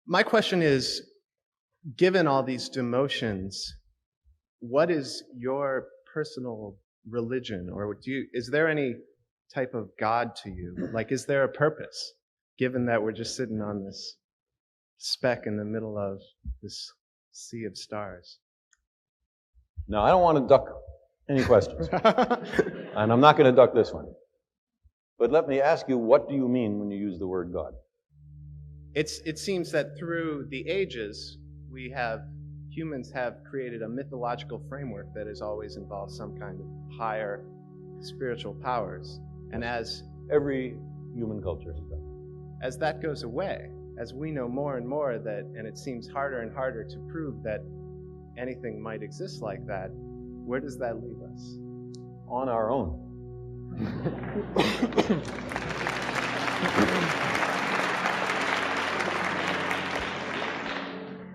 My question is, given all these demotions, what is your personal religion, or is there any type of God to you? Like, is there a purpose, given that we're just sitting on this speck in the middle of this sea of stars? Now, I don't want to duck any questions, and I'm not going to duck this one. But let me ask you, what do you mean when you use the word God? It seems that through the ages, humans have created a mythological framework that has always involved some kind of higher spiritual powers. And as every human culture has done, as that goes away, as we know more and more that, and it seems harder and harder to prove that anything might exist like that, where does that leave us? On our own.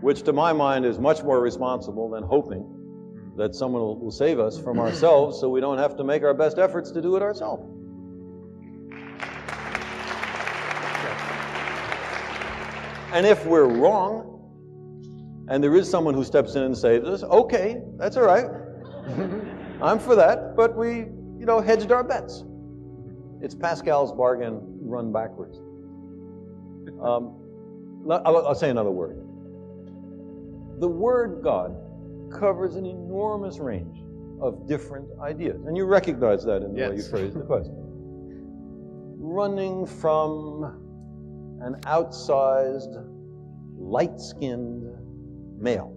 Which to my mind is much more responsible than hoping that someone will save us from ourselves so we don't have to make our best efforts to do it ourselves. And if we're wrong, and there is someone who steps in and saves us, okay, that's all right. I'm for that, but we, hedged our bets. It's Pascal's bargain run backwards. I'll say another word. The word God covers an enormous range of different ideas, and you recognize that in the way you phrased the question. Running from an outsized, light-skinned male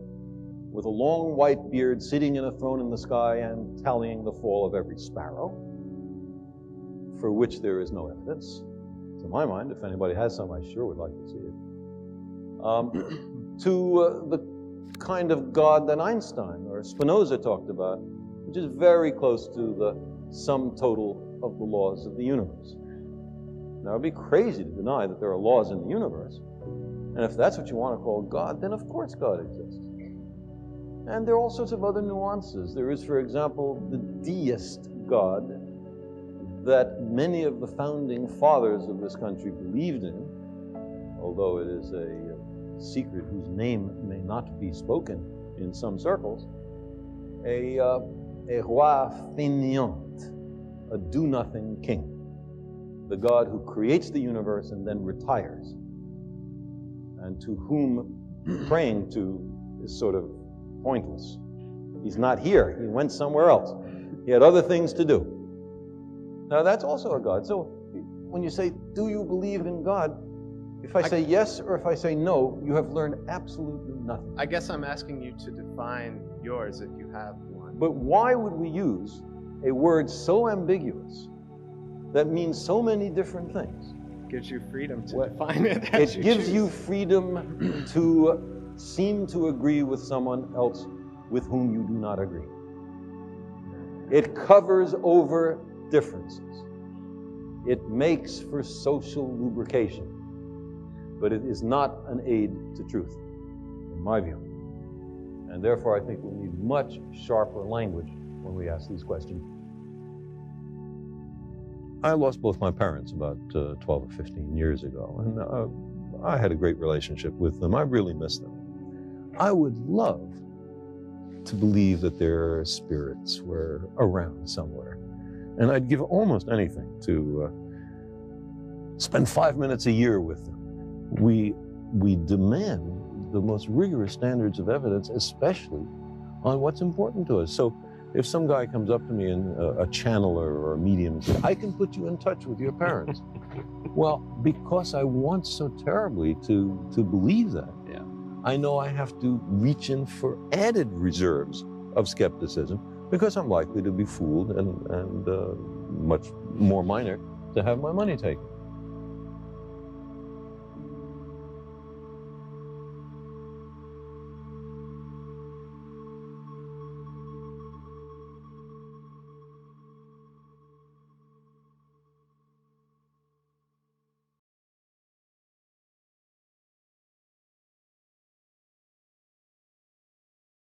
with a long white beard sitting in a throne in the sky and tallying the fall of every sparrow, for which there is no evidence. To my mind, if anybody has some, I sure would like to see it. To the kind of God that Einstein or Spinoza talked about, which is very close to the sum total of the laws of the universe. Now, it'd be crazy to deny that there are laws in the universe. And if that's what you want to call God, then of course God exists. And there are all sorts of other nuances. There is, for example, the deist God that many of the founding fathers of this country believed in, although it is a secret whose name may not be spoken in some circles, a roi fainéant, a do-nothing king, the God who creates the universe and then retires, and to whom praying to is sort of pointless. He's not here. He went somewhere else. He had other things to do. Now, that's also a God. So when you say, do you believe in God? If I say yes or if I say no, you have learned absolutely nothing. I guess I'm asking you to define yours if you have one. But why would we use a word so ambiguous that means so many different things? It gives you freedom to define it. It gives you freedom to seem to agree with someone else with whom you do not agree. It covers over differences. It makes for social lubrication. But it is not an aid to truth, in my view. And therefore, I think we need much sharper language when we ask these questions. I lost both my parents about 12 or 15 years ago, and I had a great relationship with them. I really miss them. I would love to believe that their spirits were around somewhere, and I'd give almost anything to spend 5 minutes a year with them. We demand the most rigorous standards of evidence, especially on what's important to us. So if some guy comes up to me, and a channeler or a medium, and says, I can put you in touch with your parents. Well, because I want so terribly to believe that, I know I have to reach in for added reserves of skepticism, because I'm likely to be fooled and much more minor to have my money taken.